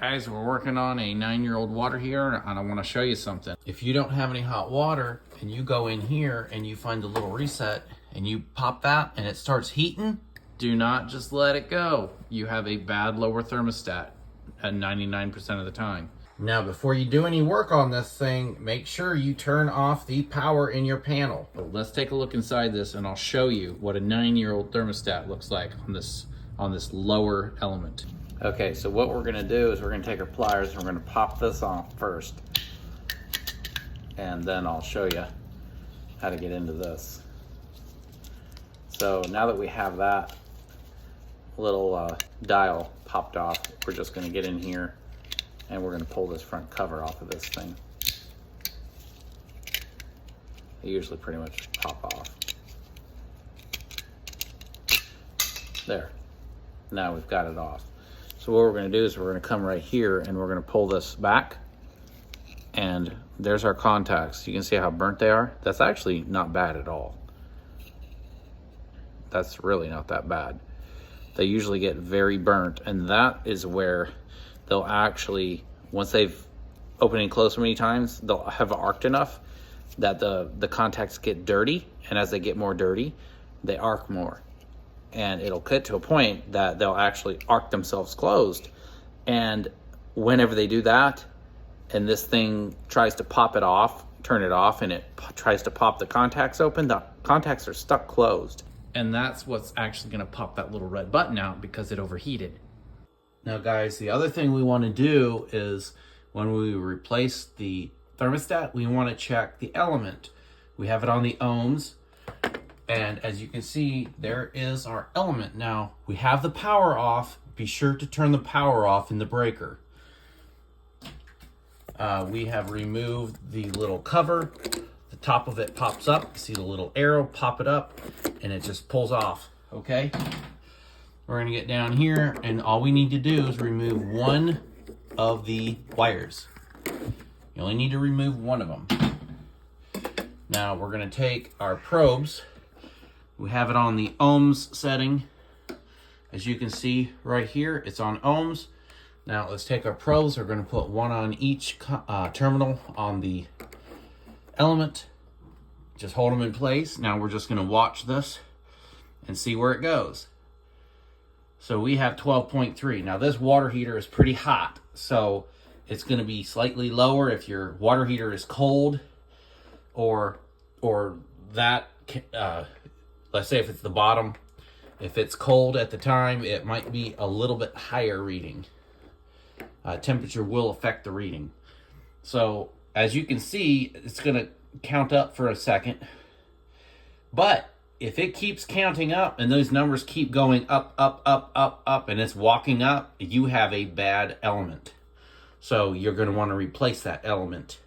Guys, we're working on a 9-year-old water heater, and I want to show you something. If you don't have any hot water and you go in here and you find the little reset and you pop that and it starts heating, do not just let it go. You have a bad lower thermostat at 99% of the time. Now, before you do any work on this thing, make sure you turn off the power in your panel. But let's take a look inside this and I'll show you what a 9-year-old thermostat looks like on this lower element. Okay, so what we're gonna do is we're gonna take our pliers and we're gonna pop this off first. And then I'll show you how to get into this. So now that we have that little dial popped off, we're just gonna get in here and we're gonna pull this front cover off of this thing. They usually pretty much pop off. There, now we've got it off. So what we're gonna do is we're gonna come right here and we're gonna pull this back, and there's our contacts. You can see how burnt they are. That's actually not bad at all. That's really not that bad. They usually get very burnt, and that is where they'll actually, once they've opened and closed so many times, they'll have arced enough that the contacts get dirty, and as they get more dirty, they arc more. And it'll get to a point that they'll actually arc themselves closed. And whenever they do that, and this thing tries to pop it off, turn it off, and it tries to pop the contacts open, the contacts are stuck closed. And that's what's actually gonna pop that little red button out because it overheated. Now guys, the other thing we wanna do is when we replace the thermostat, we wanna check the element. We have it on the ohms. And as you can see, there is our element. Now, we have the power off. Be sure to turn the power off in the breaker. We have removed the little cover. The top of it pops up. See the little arrow, pop it up, and it just pulls off, okay? We're gonna get down here, and all we need to do is remove one of the wires. You only need to remove one of them. Now, we're gonna take our probes. We have it on the ohms setting. As you can see right here, it's on ohms. Now let's take our probes. We're going to put one on each terminal on the element. Just hold them in place. Now we're just going to watch this and see where it goes. So we have 12.3. Now this water heater is pretty hot, so it's going to be slightly lower if your water heater is cold, or that let's say if it's the bottom, if it's cold at the time, it might be a little bit higher reading. Temperature will affect the reading. So as you can see, it's gonna count up for a second. But if it keeps counting up and those numbers keep going up, and it's walking up, you have a bad element. So you're gonna wanna replace that element.